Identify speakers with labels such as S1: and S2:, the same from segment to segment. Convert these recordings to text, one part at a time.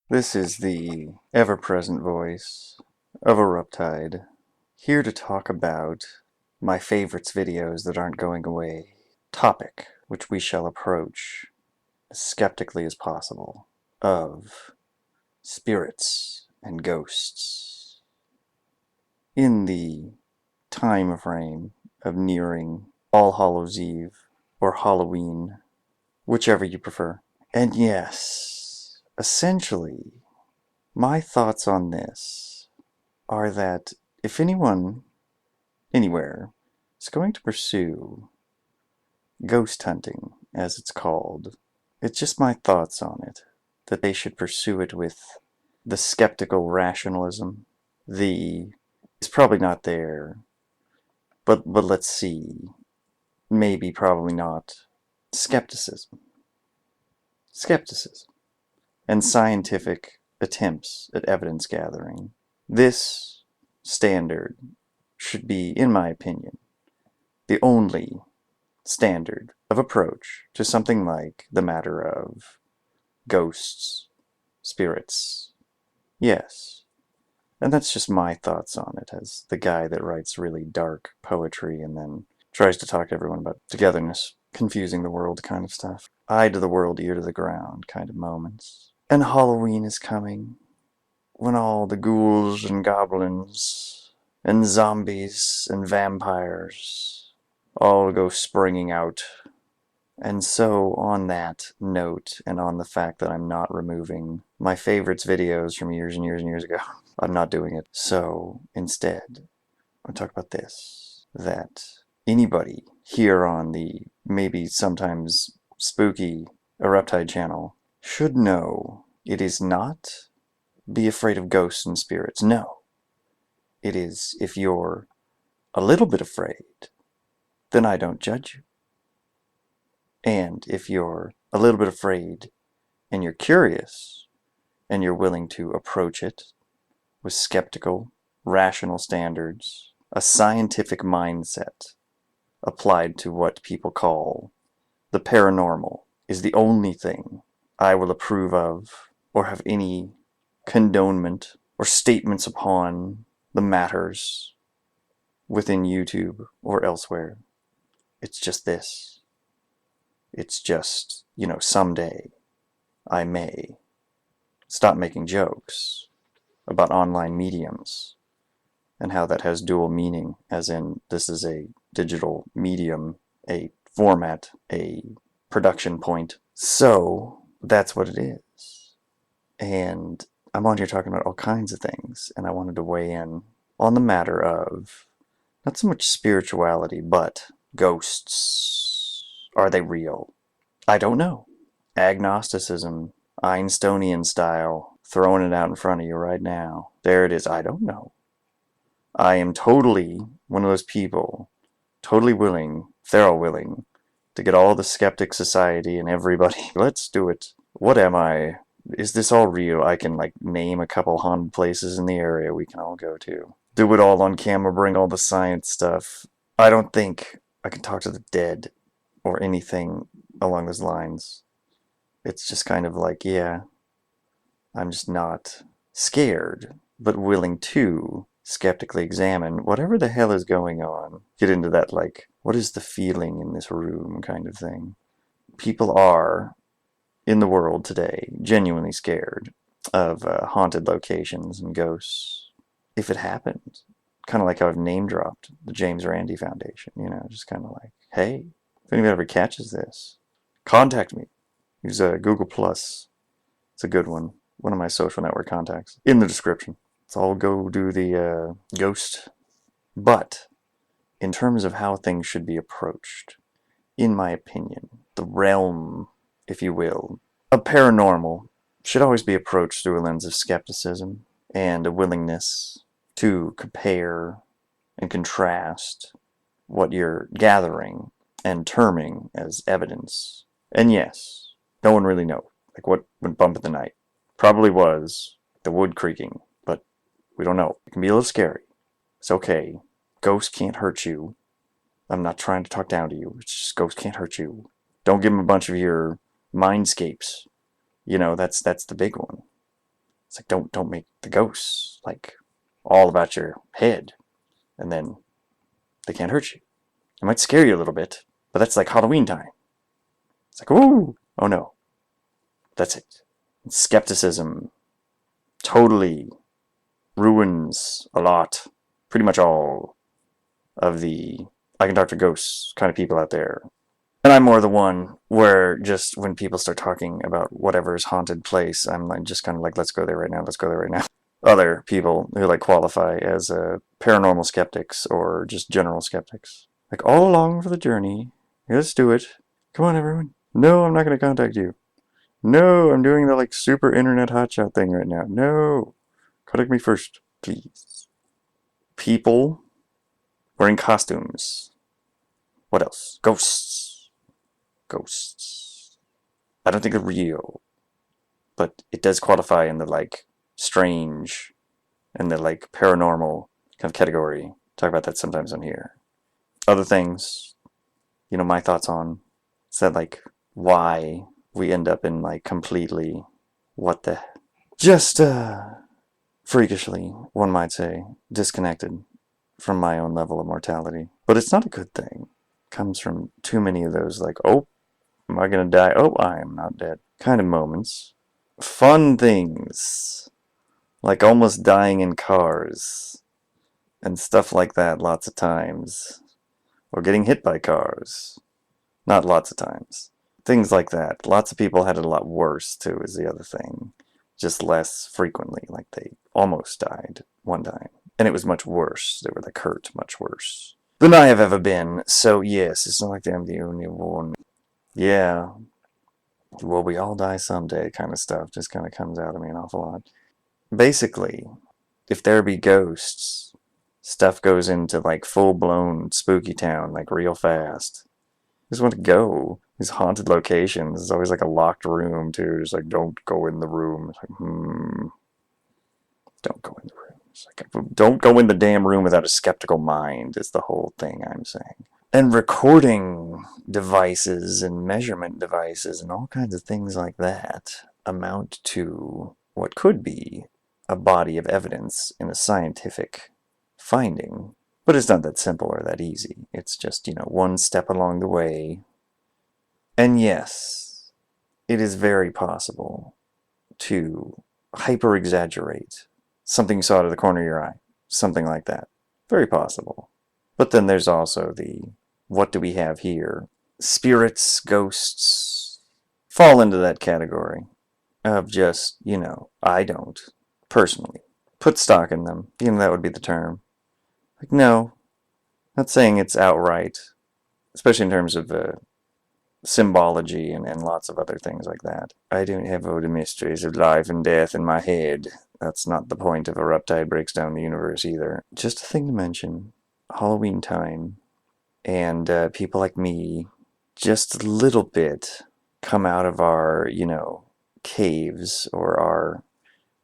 S1: This is the ever-present voice of Eruptide, here to talk about my favorites videos that aren't going away, topic which we shall approach as skeptically as possible, of spirits and ghosts. In the time frame of nearing All Hallows Eve or Halloween, whichever you prefer. And yes, essentially, my thoughts on this are that if anyone, anywhere, is going to pursue ghost hunting, as it's called, it's just my thoughts on it, that they should pursue it with the skeptical rationalism, it's probably not there, but let's see, maybe probably not, skepticism. Skepticism. And scientific attempts at evidence gathering. This standard should be, in my opinion, the only standard of approach to something like the matter of ghosts, spirits. Yes. And that's just my thoughts on it as the guy that writes really dark poetry and then tries to talk to everyone about togetherness, confusing the world kind of stuff. Eye to the world, ear to the ground kind of moments. And Halloween is coming, when all the ghouls and goblins and zombies and vampires all go springing out. And so, on that note, and on the fact that I'm not removing my favorites videos from years and years and years ago, I'm not doing it. So, instead, I'll talk about this, that anybody here on the maybe sometimes spooky Eruptide channel should know it is not be afraid of ghosts and spirits. No. It is if you're a little bit afraid, then I don't judge you. And if you're a little bit afraid and you're curious and you're willing to approach it with skeptical, rational standards, a scientific mindset applied to what people call the paranormal is the only thing I will approve of or have any condonement or statements upon the matters within YouTube or elsewhere. It's just this. It's just, someday I may stop making jokes about online mediums and how that has dual meaning, as in this is a digital medium, a format, a production point. So that's what it is. And I'm on here talking about all kinds of things, and I wanted to weigh in on the matter of not so much spirituality, but ghosts. Are they real? I don't know. Agnosticism, Einsteinian style, throwing it out in front of you right now. There it is. I don't know. I am totally one of those people, totally willing, if they're all willing, to get all the skeptic society and everybody, let's do it. What am I? Is this all real? I can name a couple haunted places in the area we can all go to. Do it all on camera, bring all the science stuff. I don't think I can talk to the dead or anything along those lines. It's just kind of yeah, I'm just not scared, but willing to skeptically examine whatever the hell is going on. Get into that what is the feeling in this room kind of thing. People are in the world today genuinely scared of haunted locations and ghosts. If it happened, kind of like how I've name dropped the James Randi Foundation, just kind of hey, if anybody ever catches this, contact me. Use Google Plus. It's a good one. One of my social network contacts in the description. So I'll go do the ghost. But in terms of how things should be approached, in my opinion, the realm, if you will, of paranormal should always be approached through a lens of skepticism and a willingness to compare and contrast what you're gathering and terming as evidence. And yes, no one really knows. What went bump in the night? Probably was the wood creaking, but we don't know. It can be a little scary. It's okay. Ghosts can't hurt you. I'm not trying to talk down to you. It's just ghosts can't hurt you. Don't give them a bunch of your mindscapes. That's the big one. It's like, don't make the ghosts like all about your head, and then they can't hurt you. It might scare you a little bit, but that's like Halloween time. It's like, ooh, oh no, that's it. Skepticism totally ruins a lot, pretty much all of the I can talk to ghosts kind of people out there. And I'm more the one where just when people start talking about whatever's haunted place, I'm like just kind of like, let's go there right now, let's go there right now. Other people who like qualify as paranormal skeptics or just general skeptics, like all along for the journey. Let's do it. Come on, everyone. No, I'm not going to contact you. No, I'm doing the like super internet hotshot thing right now. No, contact me first, please. People wearing costumes. What else? Ghosts. Ghosts. I don't think they're real, but it does qualify in the like strange and the like paranormal kind of category. Talk about that sometimes on here. Other things, my thoughts on is that like why we end up in like completely just freakishly, one might say, disconnected from my own level of mortality. But it's not a good thing. It comes from too many of those like, oh, am I gonna die? Oh, I am not dead kind of moments. Fun things like almost dying in cars and stuff like that lots of times. Or getting hit by cars. Not lots of times. Things like that. Lots of people had it a lot worse too, is the other thing. Just less frequently. Like they almost died one time. And it was much worse. They were like hurt much worse than I have ever been. So yes, it's not like I'm the only one. Yeah. Well, we all die someday kind of stuff just kind of comes out of me an awful lot. Basically, if there be ghosts, stuff goes into like full-blown spooky town like real fast. I just want to go. These haunted locations. There's always like a locked room too. It's like, don't go in the room. It's like, don't go in the room. It's like, don't go in the damn room without a skeptical mind is the whole thing I'm saying. And recording devices and measurement devices and all kinds of things like that amount to what could be a body of evidence in a scientific finding. But it's not that simple or that easy. It's just, one step along the way. And yes, it is very possible to hyper-exaggerate something you saw out of the corner of your eye. Something like that. Very possible. But then there's also what do we have here? Spirits, ghosts, fall into that category of just, I don't, personally, put stock in them. That would be the term. Like, no, not saying it's outright, especially in terms of symbology and lots of other things like that. I don't have all the mysteries of life and death in my head. That's not the point of Eruptide Breaks Down the Universe either. Just a thing to mention. Halloween time. And people like me, just a little bit, come out of our, caves or our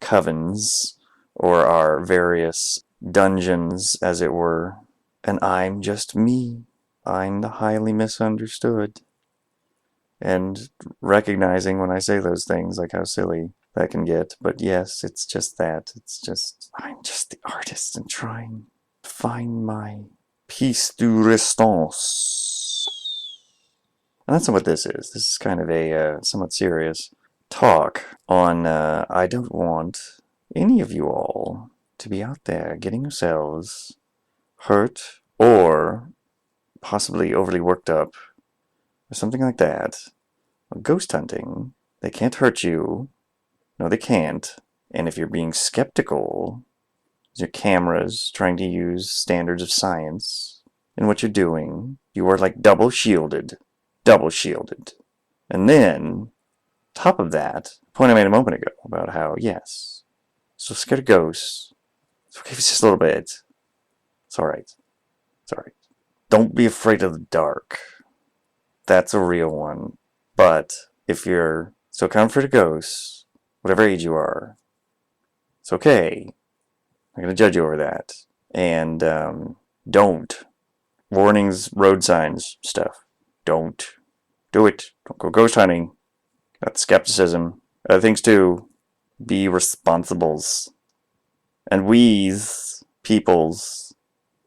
S1: covens or our various dungeons, as it were. And I'm just me. I'm the highly misunderstood. And recognizing when I say those things, like how silly that can get. But yes, it's just that. I'm just the artist and trying to find my piece de resistance. And that's not what this is. This is kind of a somewhat serious talk on I don't want any of you all to be out there getting yourselves hurt or possibly overly worked up or something like that. Ghost hunting, they can't hurt you. No, they can't. And if you're being skeptical, your cameras trying to use standards of science in what you're doing, you are like double shielded. Double shielded. And then, top of that, point I made a moment ago about how, yes, so scared of ghosts. It's okay if it's just a little bit. It's alright. It's alright. Don't be afraid of the dark. That's a real one. But if you're still comforted of ghosts, whatever age you are, it's okay. I'm going to judge you over that. And don't. Warnings, road signs, stuff. Don't do it. Don't go ghost hunting. That's skepticism. Other things too. be responsibles. And we's peoples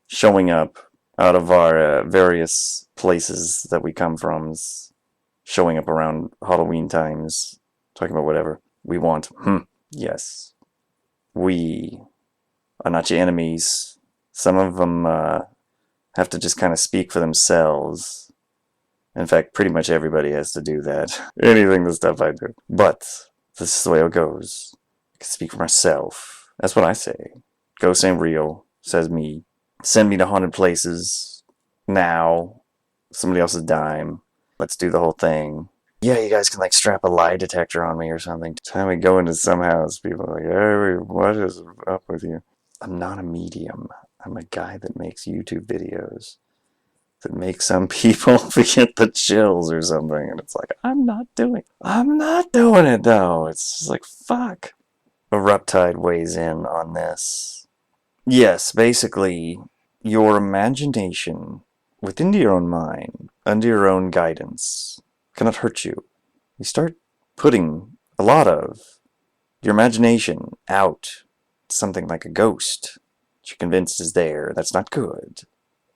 S1: showing up out of our various places that we come from, showing up around Halloween times, talking about whatever we want. Yes. We are not your enemies. Some of them have to just kind of speak for themselves. In fact, pretty much everybody has to do that. Anything the stuff I do. But this is the way it goes. I can speak for myself. That's what I say. Ghosts ain't real, says me. Send me to haunted places now. Somebody else's dime. Let's do the whole thing. Yeah, you guys can like strap a lie detector on me or something. Time we go into some house, people are like, hey, what is up with you? I'm not a medium. I'm a guy that makes YouTube videos that make some people get the chills or something. And it's like, I'm not doing it though. It's just like, fuck. Eruptide weighs in on this. Yes, basically, your imagination within your own mind, under your own guidance, cannot hurt you. You start putting a lot of your imagination out. Something like a ghost that you're convinced is there. That's not good.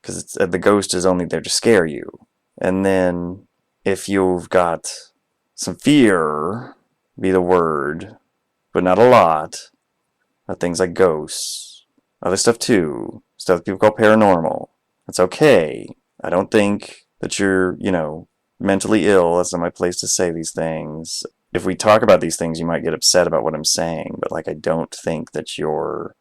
S1: Because the ghost is only there to scare you. And then if you've got some fear, be the word, but not a lot, of things like ghosts, other stuff too, stuff that people call paranormal. That's okay. I don't think that you're, mentally ill. That's not my place to say these things. If we talk about these things, you might get upset about what I'm saying, but I don't think that you're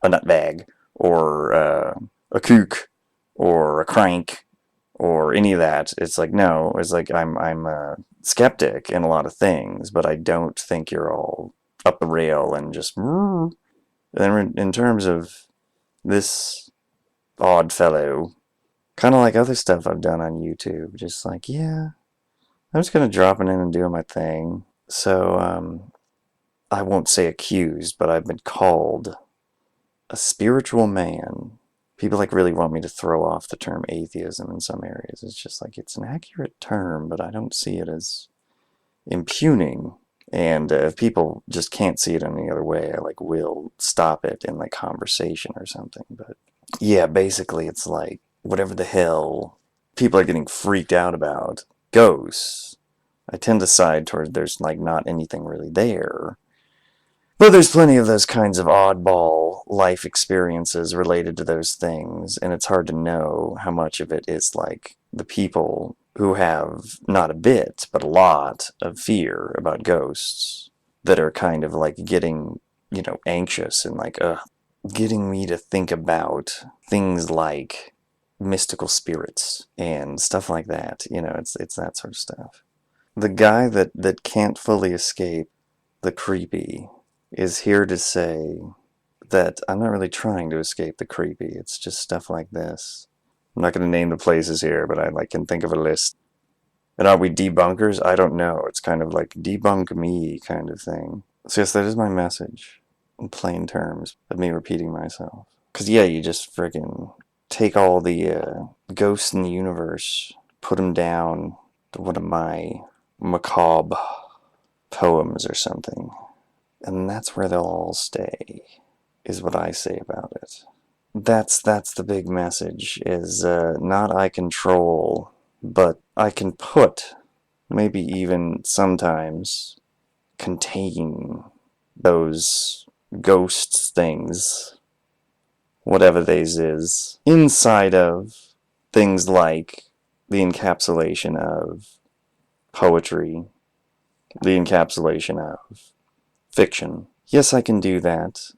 S1: a nutbag or a kook or a crank or any of that. It's like, no, it's like I'm a skeptic in a lot of things, but I don't think you're all up the rail and just. And in terms of this odd fellow, kind of like other stuff I've done on YouTube, just like, yeah, I'm just going to drop it in and do my thing. So, I won't say accused, but I've been called a spiritual man. People really want me to throw off the term atheism in some areas. It's just like, it's an accurate term, but I don't see it as impugning. And if people just can't see it any other way, I will stop it in conversation or something. But yeah, basically it's like whatever the hell people are getting freaked out about, ghosts, I tend to side towards there's not anything really there. But there's plenty of those kinds of oddball life experiences related to those things, and it's hard to know how much of it is the people who have not a bit, but a lot of fear about ghosts that are kind of getting, anxious and getting me to think about things like mystical spirits and stuff like that. It's that sort of stuff. The guy that can't fully escape the creepy is here to say that I'm not really trying to escape the creepy. It's just stuff like this. I'm not going to name the places here, but I can think of a list. And are we debunkers? I don't know. It's kind of like debunk me kind of thing. So yes, that is my message in plain terms of me repeating myself. Because yeah, you just friggin' take all the ghosts in the universe, put them down to one of my macabre poems or something. And that's where they'll all stay, is what I say about it. That's the big message, is not I control, but I can put, maybe even sometimes contain those ghosts things, whatever these is, inside of things like the encapsulation of poetry, the encapsulation of fiction. Yes, I can do that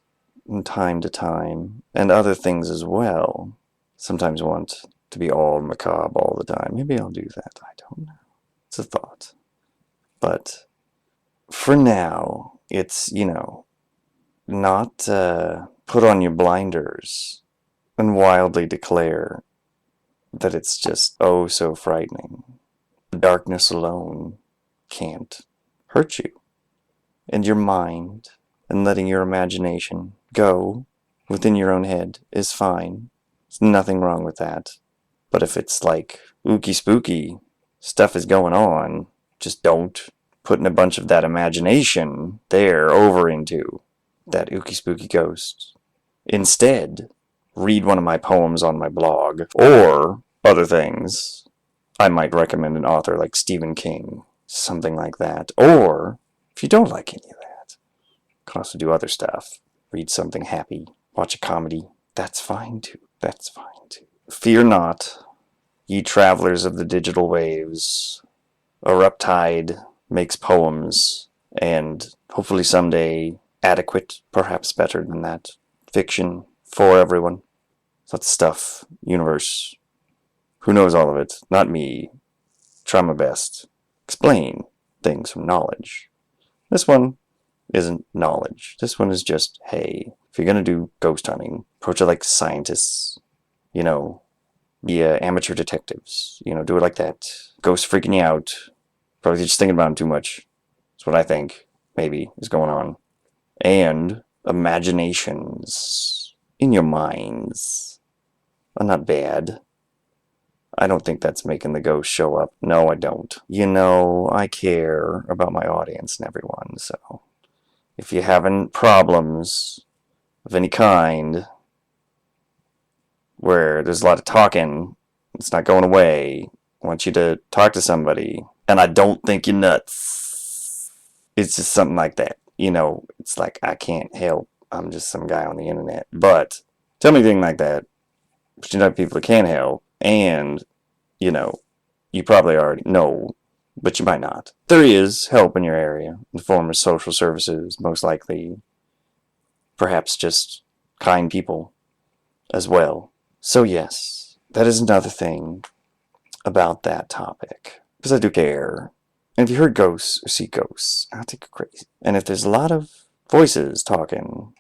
S1: from time to time, and other things as well. Sometimes want to be all macabre all the time. Maybe I'll do that. I don't know. It's a thought. But for now, it's, not put on your blinders and wildly declare that it's just oh so frightening. Darkness alone can't hurt you. And your mind and letting your imagination go within your own head is fine. There's nothing wrong with that. But if it's ooky spooky stuff is going on, just don't putting a bunch of that imagination there over into that ooky spooky ghost. Instead, read one of my poems on my blog, or other things. I might recommend an author like Stephen King, something like that. Or, if you don't like any of that, you can also do other stuff. Read something happy, watch a comedy. That's fine too. That's fine too. Fear not, ye travelers of the digital waves. Eruptide makes poems, and hopefully someday adequate, perhaps better than that, fiction for everyone. That's stuff, universe. Who knows all of it? Not me. Try my best. Explain things from knowledge. This one isn't knowledge. This one is just, hey, if you're going to do ghost hunting, approach it like scientists. You know, be amateur detectives. You know, do it like that. Ghost freaking you out. Probably just thinking about it too much. That's what I think, maybe, is going on. And imaginations in your minds are not bad. I don't think that's making the ghost show up. No, I don't. You know, I care about my audience and everyone, so if you're having problems of any kind, where there's a lot of talking, it's not going away, I want you to talk to somebody, and I don't think you're nuts. It's just something like that. You know, it's like, I can't help. I'm just some guy on the internet. But tell me anything like that. But you know people that can help, and, you know, you probably already know, but you might not. There is help in your area in the form of social services, most likely. Perhaps just kind people as well. So yes, that is another thing about that topic. Because I do care. And if you heard ghosts or see ghosts, I'll take you crazy. And if there's a lot of voices talking,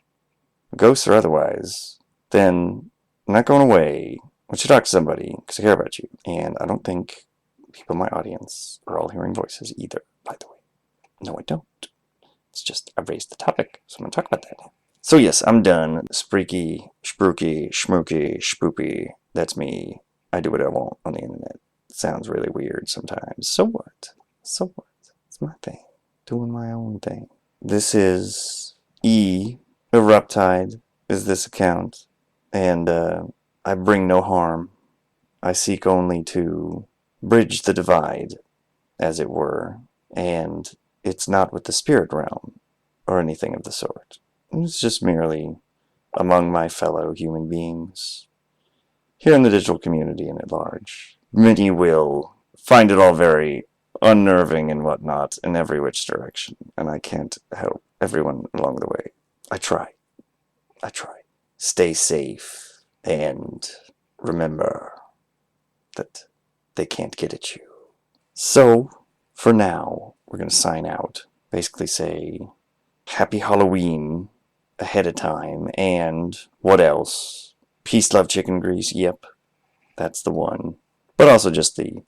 S1: ghosts or otherwise, then I'm not going away. I want you to talk to somebody because I care about you. And I don't think people in my audience are all hearing voices either, by the way. No, I don't. It's just I raised the topic, so I'm going to talk about that now. So yes, I'm done. Spreaky, spooky, schmooky, spoopy. That's me. I do what I want on the internet. It sounds really weird sometimes. So what? So what? It's my thing. Doing my own thing. This is Eruptide is this account. And I bring no harm. I seek only to bridge the divide, as it were. And it's not with the spirit realm or anything of the sort. It's just merely among my fellow human beings here in the digital community and at large. Many will find it all very unnerving and whatnot in every which direction, and I can't help everyone along the way. I try. Stay safe, and remember that they can't get at you. So, for now, we're going to sign out. Basically say, Happy Halloween ahead of time, and what else? Peace, love, chicken grease, yep, that's the one. But also just the,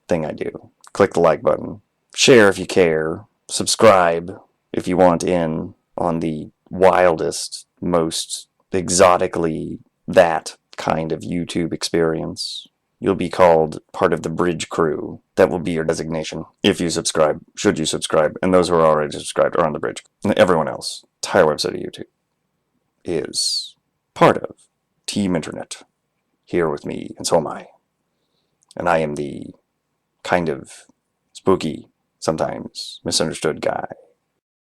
S1: thing I do. Click the like button. Share if you care. Subscribe if you want in on the wildest, most exotically that kind of YouTube experience. You'll be called part of the bridge crew. That will be your designation if you subscribe, should you subscribe, and those who are already subscribed are on the bridge. And everyone else, entire website of YouTube, is part of Team Internet. Here with me, and so am I. And I am the kind of spooky, sometimes misunderstood guy.